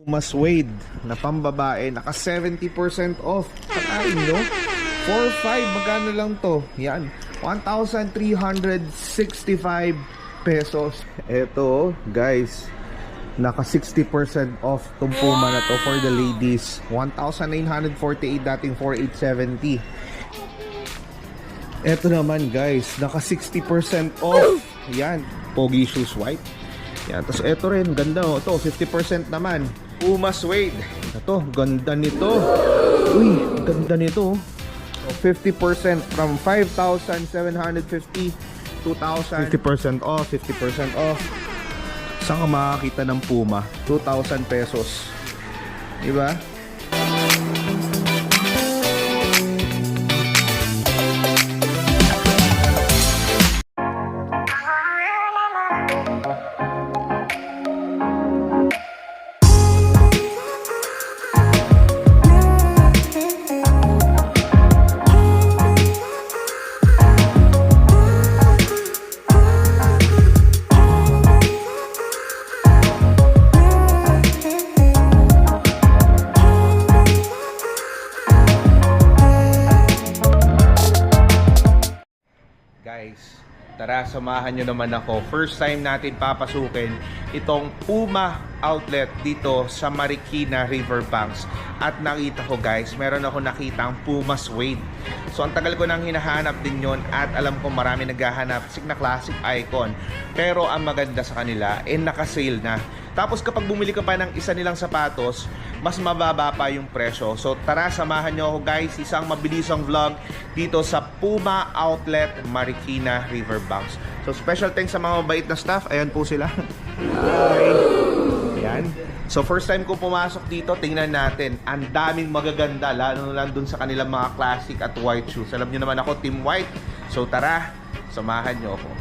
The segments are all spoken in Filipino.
Puma suede na pambabae, naka 70% off. Sakain nyo 4-5, magkano lang to? Yan, 1,365 pesos. Eto guys, naka 60% off tong Puma na to for the ladies. 1,948, dating 4,870. Eto naman guys, naka 60% off. Yan, Pogi Shoes white. Yan, tapos eto rin, ganda oh. Ito, 50% naman. Puma suede. Ito, ganda nito. Uy, ganda nito. 50% from 5,750 2,000. 50% off, 50% off. Saan ka makakita ng Puma? 2,000 pesos. Diba? Guys, tara samahan nyo naman ako. First time natin papasukin itong Puma outlet dito sa Marikina Riverbanks. At nakita ko guys, meron ako nakitang Puma suede. So ang tagal ko nang hinahanap din yon at alam ko marami naghahanap na classic icon. Pero ang maganda sa kanila, naka-sale na. Tapos kapag bumili ka pa ng isa nilang sapatos, mas mababa pa yung presyo. So tara, samahan nyo ako guys, isang mabilisang vlog dito sa Puma Outlet Marikina Riverbanks. So special thanks sa mga mabait na staff. Ayan po sila. Hi. Ayan. So first time ko pumasok dito, tingnan natin. Ang daming magaganda, lalo na lang dun sa kanilang mga classic at white shoes. Alam nyo naman ako, team white. So tara, samahan nyo ako.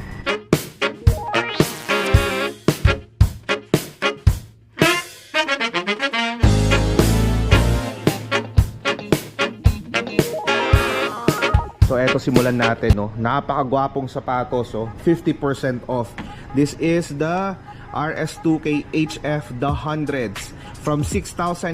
So eto, simulan natin, no. Napakagwapong sapatos, oh. 50% off. This is the RS2K HF the hundreds from 6,950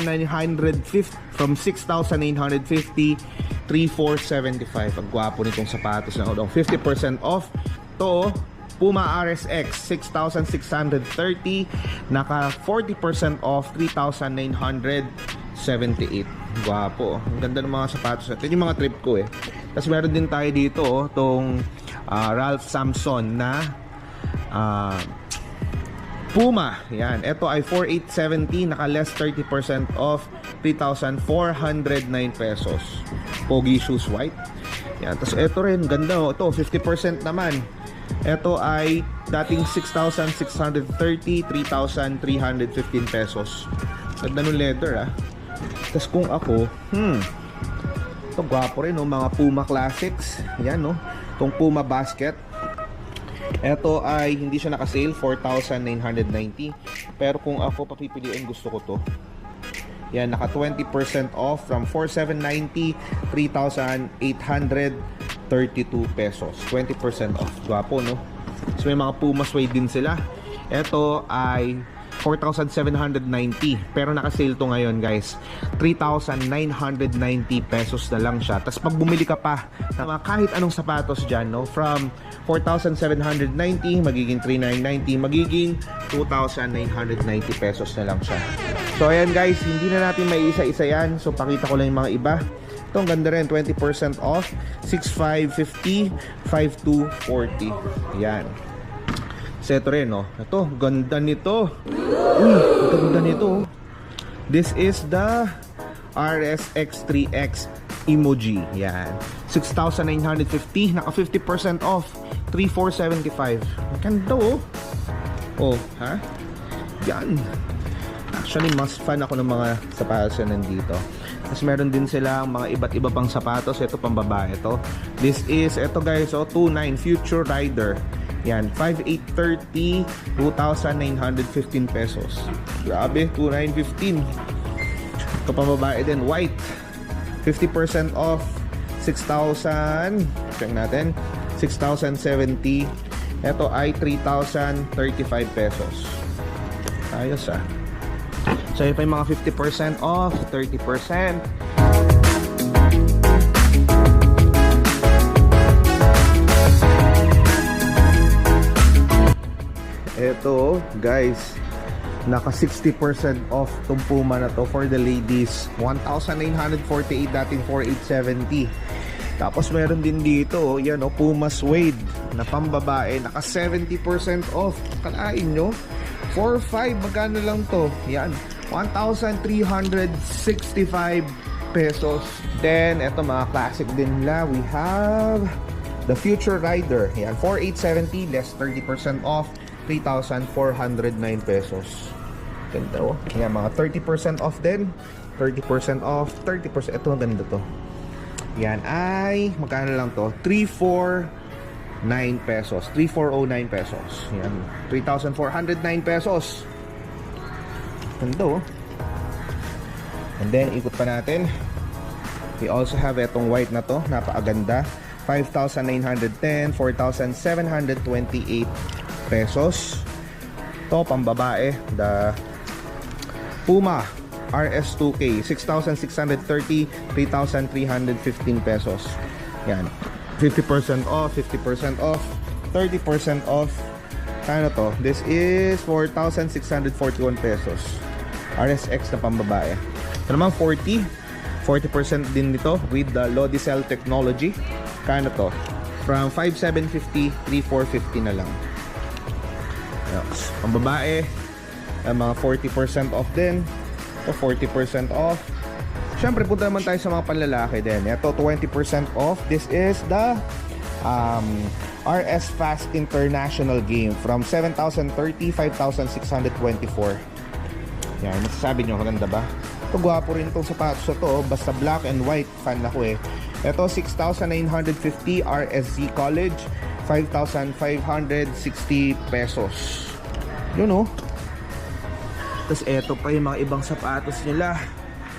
3,475. Ang gwapo nitong sapatos na, oh. 50% off. To Puma RSX 6,630, naka 40% off 3,978. Gwapo. Ang ganda ng mga sapatos. Ito yung mga trip ko eh. Tapos meron din tayo dito, oh, tong Ralph Samson na Puma. Yan. Ito ay 4,870, naka less 30% off 3,409 pesos. Pogi Shoes white. Yan. Tapos ito rin, ganda, oh. Ito 50% naman. Ito ay dating 6,630, 3,315 pesos. Ganda ng leather, ah. Tapos kung ako, ito gwapo rin, no? Mga Puma Classics. Yan, no? Itong Puma Basket. Ito ay hindi siya naka-sale, 4,990. Pero kung ako papipiliin, gusto ko to. Yan, naka 20% off from 4,790, 3,832 pesos. 20% off. Gwapo, no? So may mga Puma suede din sila. Ito ay 4,790, pero naka-sale to ngayon guys, 3,990 pesos na lang siya. Tapos pag bumili ka pa ng kahit anong sapatos dyan, no, from 4,790 magiging 3,990, magiging 2,990 pesos na lang siya. So ayan guys, hindi na natin may isa-isa yan. So pakita ko lang yung mga iba. Ito ang ganda rin, 20% off, 6,550, 5,240. Yan. Seto rin, no? Ito, ganda nito. Uy, ganda nito. This is the RSX3X emoji. Yan. 6,950, naka 50% off, 3,475. Ganda, oh. Oh, ha? Yan. Actually, mas fan ako ng mga sapatos na nandito. Tapos meron din silang mga iba't iba pang sapatos. Ito pang babae to. This is, ito guys, oh, 29 Future Rider. Yan, 5,830, 2,915 pesos. Grabe, 2,915. Ito pa babae din, white. 50% off, 6,000. Check natin. 6,070. Ito ay 3,035 pesos. Ayos, ah. So yun pa yung mga 50% off, 30%. Ito guys, naka 60% off tong Puma na to for the ladies. 1,948 dating 4,870. Tapos meron din dito, yan o, Puma Suede na pambabae, naka 70% off. Kalain nyo, 4,500, magkano lang to? Yan, 1,365 pesos. Then, eto mga classic din nila, we have the Future Rider. Yan, 4,870, less 30% off, 3,409 pesos. Ganda o. Yan, mga 30% off din. 30% off, 30%. Ito, ang ganda to. Yan ay, magkano lang to? 3,409 pesos. 3,409 pesos. Yan, 3,409 pesos. Ganda oh. And then, ikot pa natin. We also have itong white na to. Napakaganda. 5,910, 4,728 pesos. To, pambabae. The Puma RS2K, 6,630, 3,315 pesos. Yan. 50% off, 50% off, 30% off. Kano to? This is 4,641 pesos. RSX na pambabae. Ito naman 40% din nito with the Lodicel technology. Kano to? From 5,750, 3,450 na lang. Yes. Pambabae, mga 40% off din. Ito 40% off. Siyempre punta naman tayo sa mga panlalaki din. Ito 20% off. This is the RS Fast International Game from 7,030, 5,624. Yan, masasabi nyo, maganda ba? Ito gwapo rin itong sapatos na to. Basta black and white, fan ako eh. Ito 6,950 RSZ College, 5,560 pesos. Yun oh. Tapos eto pa yung mga ibang sapatos nila.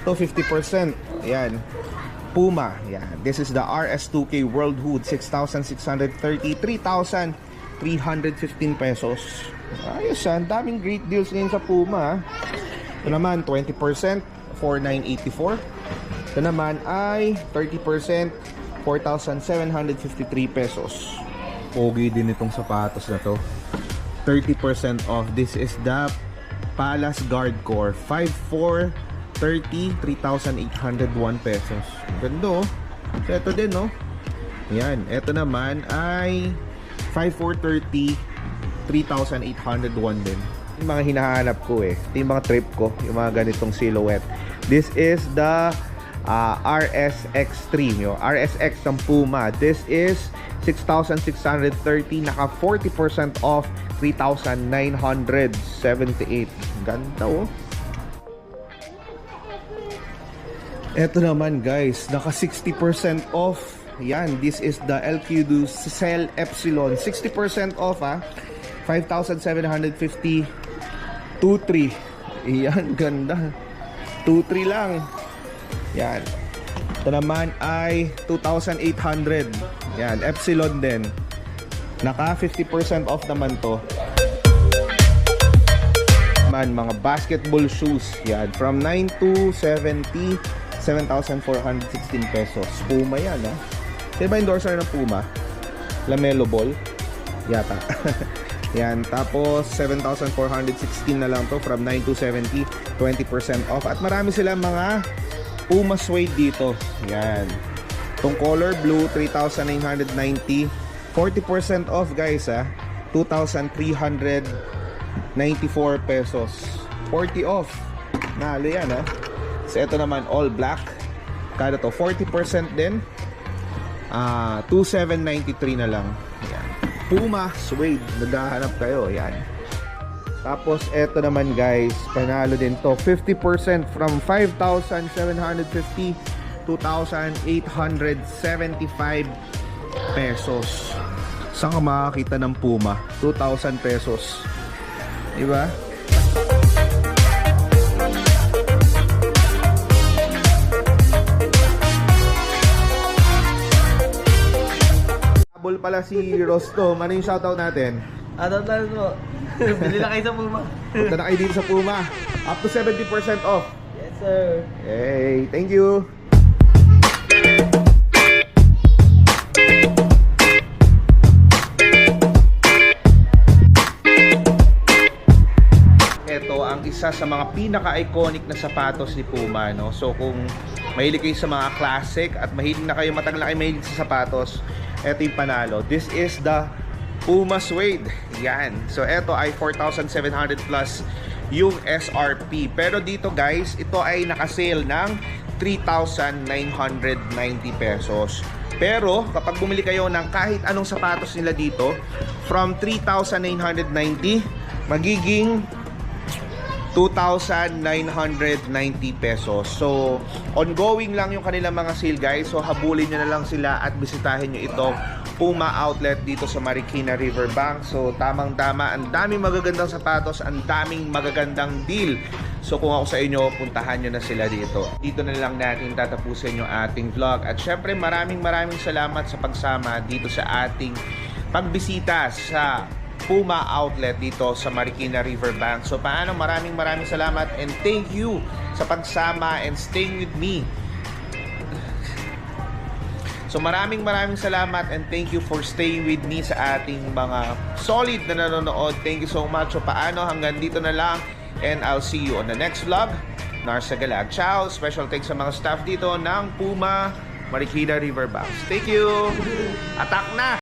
Ito 50%. Ayan, Puma. Ayan. This is the RS2K World Hood, 6,630, 3,315 pesos. Ayos yan, daming great deals ngayon sa Puma. Ito naman 20%, 4,984. Ito naman ay 30%, 4,753 pesos. Pogi din itong sapatos na to. 30% off. This is the Palace Guard Core, 5,430, 3,801 pesos. Ganda oh. So ito din oh. Yan, ito naman ay 5,430, 3,801 din. Yung mga hinahanap ko eh. Ito yung mga trip ko, yung mga ganitong silhouette. This is the RSX 3, yung RSX ng Puma. This is 6,630, naka 40% off, 3,978. Ganda oh. Eto naman guys, naka 60% off. Yan, this is the LQ Cell Epsilon, 60% off ah. 5,750, 2,3. Yan, ganda. 2,3 lang. Yan. Ito naman ay 2,800. Yan, Epsilon din. Naka 50% off naman to. Man, mga basketball shoes. Yan, from 9,270, 7,416 pesos. Puma yan, ha? Sino ba endorser ng Puma? Lamelo Ball? Yata. Yan, tapos 7,416 na lang to from 9,270, 20% off. At marami silang mga Puma Suede dito. Yan. Itong color blue, 3,990. 40% off guys ha. 2,394 pesos. 40 off. Nalo yan ha. So ito naman all black. Kada to 40% din. 2,793 na lang. Yan. Puma Suede. Naghahanap kayo. Yan. Tapos eto naman guys, panalo din to. 50% from 5,750, 2,875 pesos. Saan ka makakita ng Puma? 2,000 pesos. Diba? Habol pala si Rostom. Ano yung shoutout natin? Shoutout lang po Bili na kayo sa Puma. Punta na kayo dito sa Puma. Up to 70% off. Yes, sir. Hey, thank you. Ito ang isa sa mga pinaka-iconic na sapatos ni Puma, no? So kung mahilig kayo sa mga classic at mahilig na kayo, matagal na kayo mahilig sa sapatos, ito yung panalo. This is the Puma Suede. Yan. So ito ay 4,700 plus yung SRP. Pero dito guys, ito ay nakasale ng 3,990 pesos. Pero kapag bumili kayo ng kahit anong sapatos nila dito, from 3,990 magiging 2,990 pesos. So, ongoing lang yung kanilang mga sale guys. So, habulin nyo na lang sila at bisitahin nyo itong Puma outlet dito sa Marikina Riverbank. So, tamang-tama. Ang daming magagandang sapatos, ang daming magagandang deal. So, kung ako sa inyo, puntahan nyo na sila dito. Dito na lang natin tatapusin yung ating vlog. At syempre, maraming salamat sa pagsama dito sa ating pagbisita sa Puma outlet dito sa Marikina Riverbank. So paano, maraming salamat and thank you sa pagsama and staying with me. So maraming salamat and thank you for staying with me sa ating mga solid na nanonood. Thank you so much. So paano, hanggang dito na lang and I'll see you on the next vlog. Narsa Galag. Ciao! Special thanks sa mga staff dito ng Puma Marikina Riverbank. Thank you! Attack na!